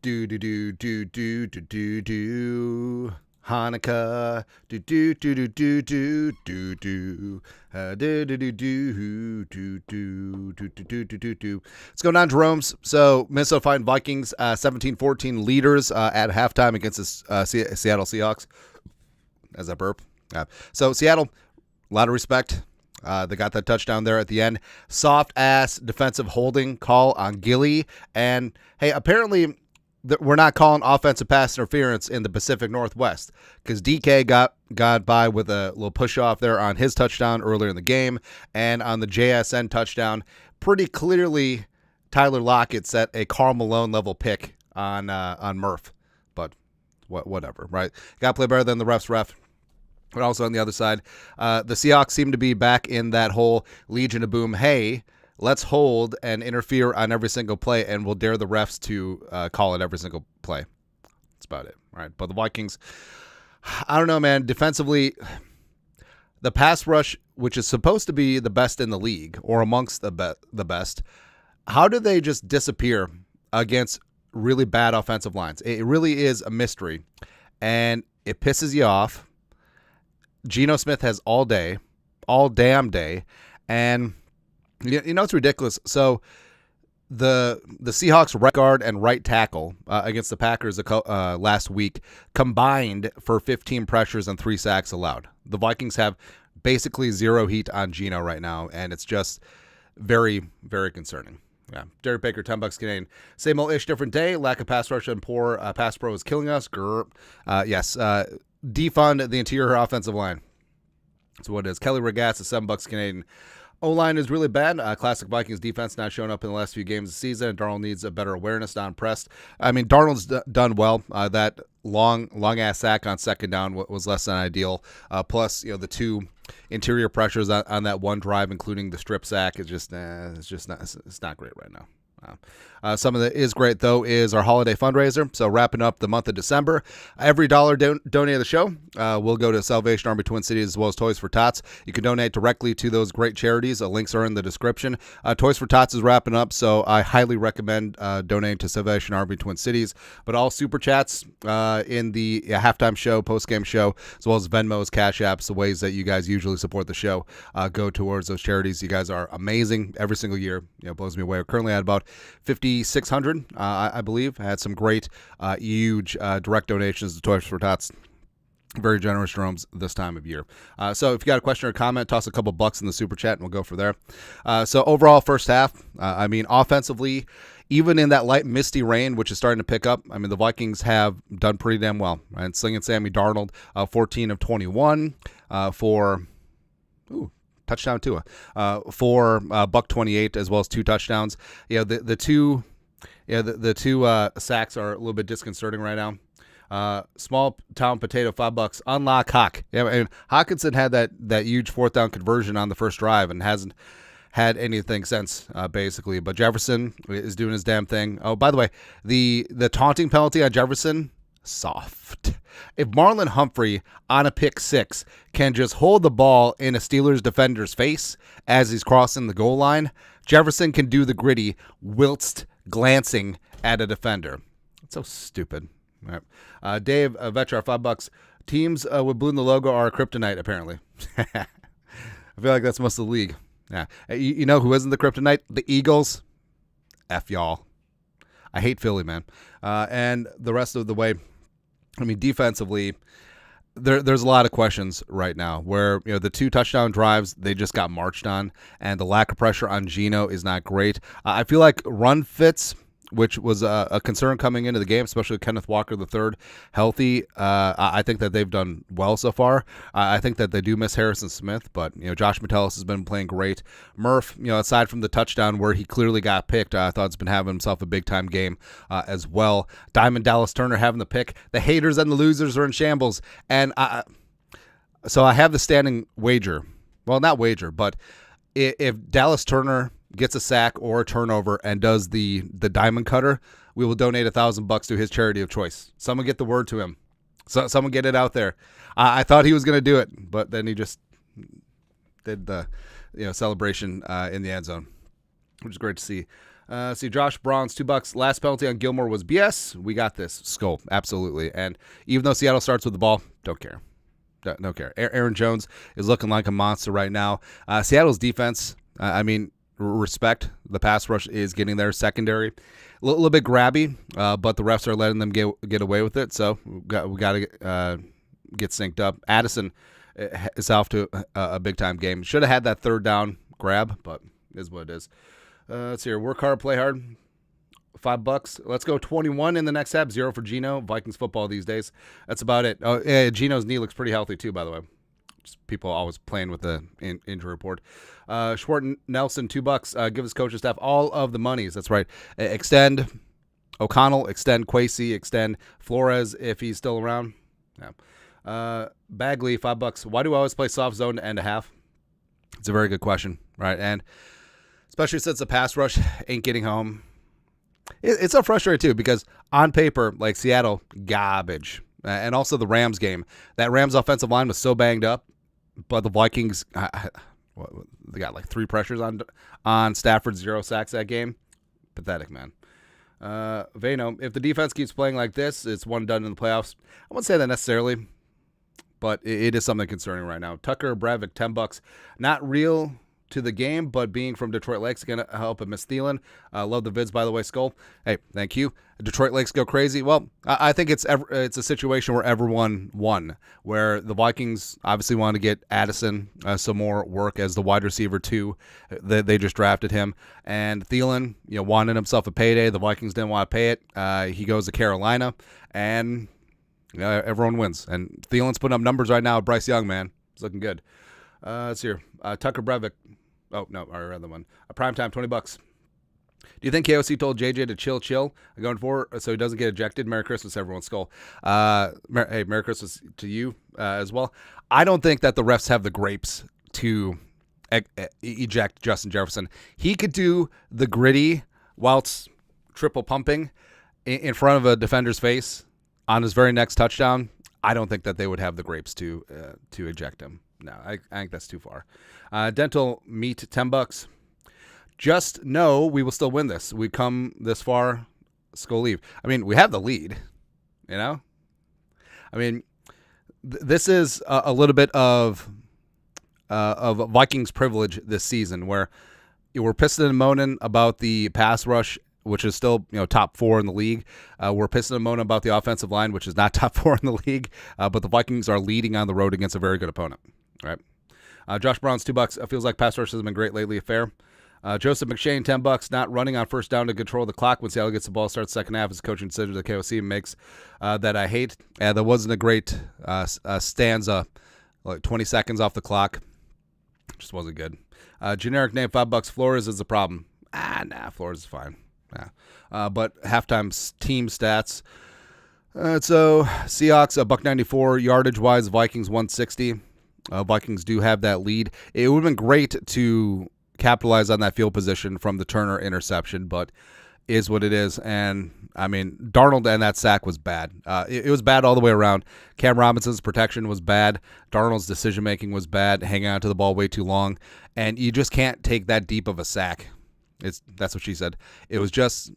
Do do do do do do do do. Hanukkah. Do do do do do do do do. Do do do do do do do do do do. Let's go down to Jerome's. So Minnesota Vikings 17-14 leaders at halftime against the Seattle Seahawks. As a burp. So Seattle, a lot of respect. They got that touchdown there at the end. Soft ass defensive holding call on Gilly. And hey, apparently we're not calling offensive pass interference in the Pacific Northwest because DK got by with a little push off there on his touchdown earlier in the game, and on the JSN touchdown, pretty clearly Tyler Lockett set a Karl Malone level pick on Murph. But whatever, right? Got to play better than the refs ref. But also on the other side, the Seahawks seem to be back in that whole Legion of Boom. Hey, let's hold and interfere on every single play, and we'll dare the refs to call it every single play. That's about it, right? But the Vikings, I don't know, man. Defensively, the pass rush, which is supposed to be the best in the league or amongst the best, how do they just disappear against really bad offensive lines? It really is a mystery, and it pisses you off. Geno Smith has all damn day, and you know it's ridiculous. So the Seahawks right guard and right tackle against the Packers last week combined for 15 pressures and 3 sacks allowed. The Vikings have basically zero heat on Geno right now, and it's just very, very concerning. Yeah, Derek Baker, $10 Canadian. Same old ish, different day. Lack of pass rush and poor pass pro is killing us. Yes. Defund the interior offensive line. That's what it is. Kelly Regatz is $7 Canadian. O-line is really bad. Classic Vikings defense not showing up in the last few games of the season. Darnold needs a better awareness, not impressed. I mean, Darnold's done well. That long-ass sack on second down was less than ideal. Plus, the two interior pressures on that one drive, including the strip sack, it's not great right now. Some of that is great, though, is our holiday fundraiser. So wrapping up the month of December, every dollar donated to the show will go to Salvation Army Twin Cities as well as Toys for Tots. You can donate directly to those great charities. Links are in the description. Toys for Tots is wrapping up, so I highly recommend donating to Salvation Army Twin Cities. But all super chats in the halftime show, post-game show, as well as Venmo's, Cash Apps, the ways that you guys usually support the show, go towards those charities. You guys are amazing every single year. It blows me away. We're currently at about 5,600, I believe. I had some great, huge direct donations to Toys for Tots. Very generous Jerome's this time of year. So if you got a question or comment, toss a couple bucks in the super chat and we'll go for there. So overall, first half, offensively, even in that light misty rain, which is starting to pick up, the Vikings have done pretty damn well. Right? Slinging Sammy Darnold, 14 of 21 for... touchdown Tua for $128 as well as 2 touchdowns. The two sacks are a little bit disconcerting right now. Small town potato, $5. Unlock Hawk. Hawkinson had that huge 4th down conversion on the first drive and hasn't had anything since, basically. But Jefferson is doing his damn thing. Oh, by the way, the taunting penalty on Jefferson, soft. If Marlon Humphrey on a pick 6 can just hold the ball in a Steelers defender's face as he's crossing the goal line, Jefferson can do the gritty whilst glancing at a defender. It's so stupid. All right. Dave Vetrar, $5. Teams with blue in the logo are kryptonite, apparently. I feel like that's most of the league. Yeah. You know who isn't the kryptonite? The Eagles. F y'all. I hate Philly, man. And the rest of the way, defensively, there's a lot of questions right now where, the 2 touchdown drives, they just got marched on, and the lack of pressure on Geno is not great. I feel like run fits, which was a concern coming into the game, especially with Kenneth Walker III healthy. I think that they've done well so far. I think that they do miss Harrison Smith, but Josh Metellus has been playing great. Murph, aside from the touchdown where he clearly got picked, I thought he's been having himself a big time game as well. Diamond Dallas Turner having the pick. The haters and the losers are in shambles, and so I have the standing wager. Well, not wager, but if Dallas Turner gets a sack or a turnover and does the diamond cutter, we will donate $1,000 to his charity of choice. Someone get the word to him. So someone get it out there. I thought he was going to do it, but then he just did the celebration in the end zone, which is great to see. See, Josh Braun's $2. Last penalty on Gilmore was BS. We got this. Skull. Absolutely. And even though Seattle starts with the ball, don't care. Don't care. Aaron Jones is looking like a monster right now. Seattle's defense, respect. The pass rush is getting there. Secondary, a little bit grabby, but the refs are letting them get away with it. So we got to get synced up. Addison is off to a big-time game. Should have had that third down grab, but it is what it is. Let's see here. Work hard, play hard. $5. Let's go 21 in the next half. 0 for Geno. Vikings football these days. That's about it. Oh, yeah, Geno's knee looks pretty healthy too, by the way. Just people always playing with the injury report. Schwartz Nelson, $2. Give his coaching staff all of the monies. That's right. Extend O'Connell. Extend Kwesi. Extend Flores if he's still around. Yeah. Bagley, $5. Why do I always play soft zone to end a half? It's a very good question, right? And especially since the pass rush ain't getting home. It's so frustrating, too, because on paper, like Seattle, garbage. And also the Rams game. That Rams offensive line was so banged up, but the Vikings, they got like 3 pressures on Stafford, 0 sacks that game. Pathetic, man. Vano, if the defense keeps playing like this, it's one done in the playoffs. I wouldn't say that necessarily, but it is something concerning right now. Tucker Bravik, $10. Not real to the game, but being from Detroit Lakes going to help him. Miss Thielen. Love the vids, by the way, Skull. Hey, thank you. Detroit Lakes go crazy. Well, I think it's a situation where everyone won, where the Vikings obviously want to get Addison some more work as the wide receiver too. They just drafted him, and Thielen, wanted himself a payday. The Vikings didn't want to pay it. He goes to Carolina, and everyone wins. And Thielen's putting up numbers right now. Bryce Young, man, it's looking good. Let's see here. Tucker Brevik. Oh, no, I read the one. Primetime, $20. Do you think KOC told JJ to chill going forward so he doesn't get ejected? Merry Christmas, everyone. Skull. Hey, Merry Christmas to you as well. I don't think that the refs have the grapes to eject Justin Jefferson. He could do the gritty whilst triple pumping in front of a defender's face on his very next touchdown. I don't think that they would have the grapes to eject him. No, I think that's too far. Dental meat, $10. Just know we will still win this. We come this far, Skull leave. We have the lead, this is a little bit of Vikings privilege this season, where we're pissing and moaning about the pass rush, which is still top 4 in the league. We're pissing and moaning about the offensive line, which is not top 4 in the league. But the Vikings are leading on the road against a very good opponent. Right. Josh Brown's $2. Feels like pass rush has been great lately. Fair. Joseph McShane, $10. Not running on first down to control the clock when Seattle gets the ball, starts second half. His coaching decision the KOC makes that I hate. That wasn't a great stanza. Like 20 seconds off the clock. Just wasn't good. Generic name, $5. Flores is the problem. Flores is fine. But halftime team stats. So Seahawks, $194 yardage wise. Vikings 160. Vikings do have that lead. It would have been great to capitalize on that field position from the Turner interception, but is what it is. And Darnold and that sack was bad. It was bad all the way around. Cam Robinson's protection was bad. Darnold's decision making was bad. Hanging on to the ball way too long, and you just can't take that deep of a sack. That's what she said. It was just.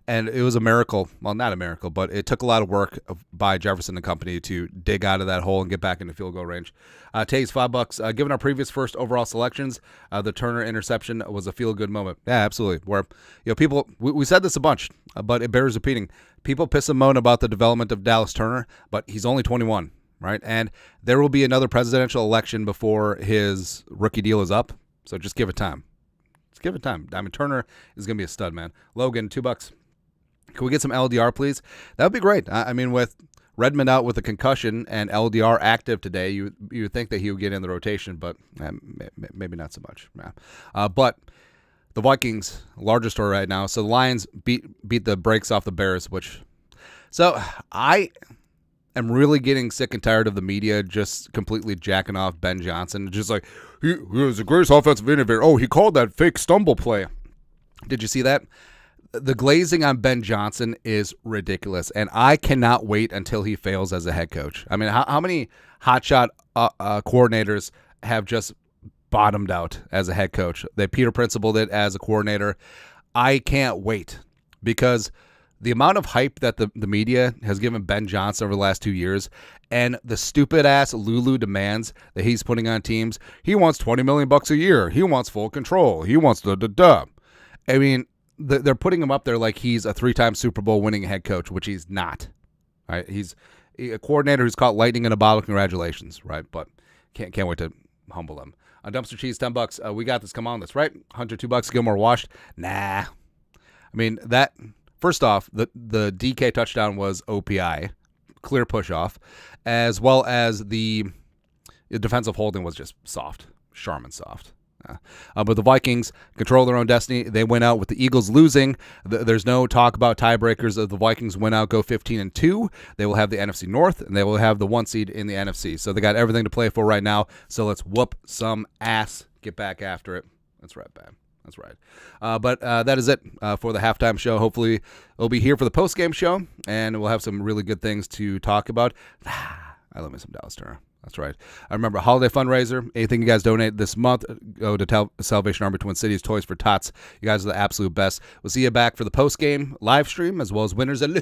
And it was a miracle. Well, not a miracle, but it took a lot of work by Jefferson and company to dig out of that hole and get back into field goal range. Tays, $5. Given our previous first overall selections, the Turner interception was a feel-good moment. Yeah, absolutely. Where people, we said this a bunch, but it bears repeating. People piss and moan about the development of Dallas Turner, but he's only 21, right? And there will be another presidential election before his rookie deal is up, so just give it time. Just give it time. Turner is going to be a stud, man. Logan, $2. Can we get some LDR, please? That would be great. With Redmond out with a concussion and LDR active today, you would think that he would get in the rotation, but maybe not so much. But the Vikings, largest story right now. So the Lions beat the brakes off the Bears, so I am really getting sick and tired of the media just completely jacking off Ben Johnson. Just like, he was the greatest offensive innovator. Oh, he called that fake stumble play. Did you see that? The glazing on Ben Johnson is ridiculous, and I cannot wait until he fails as a head coach. How many hotshot coordinators have just bottomed out as a head coach? They Peter Principled it as a coordinator. I can't wait because the amount of hype that the media has given Ben Johnson over the last 2 years and the stupid-ass Lulu demands that he's putting on teams, he wants $20 million a year. He wants full control. He wants da-da-da. I mean, they're putting him up there like he's a 3-time Super Bowl winning head coach, which he's not. Right? He's a coordinator who's caught lightning in a bottle. Congratulations, right? But can't wait to humble him. On Dumpster Cheese, $10. We got this. Come on, that's right. $102. Gilmore washed. Nah. I mean, that, first off, the DK touchdown was OPI, clear push off, as well as the defensive holding was just soft, Charmin soft. But the Vikings control their own destiny. They went out with the Eagles losing. There's no talk about tiebreakers. The Vikings went out, go 15-2. They will have the NFC North, and they will have the 1 seed in the NFC. So they got everything to play for right now. So let's whoop some ass. Get back after it. That's right, babe. That's right. But that is it for the halftime show. Hopefully, it'll be here for the postgame show, and we'll have some really good things to talk about. I love me some Dallas Turner. That's right. I remember holiday fundraiser. Anything you guys donate this month, go to Salvation Army Twin Cities, Toys for Tots. You guys are the absolute best. We'll see you back for the post-game live stream as well as winners and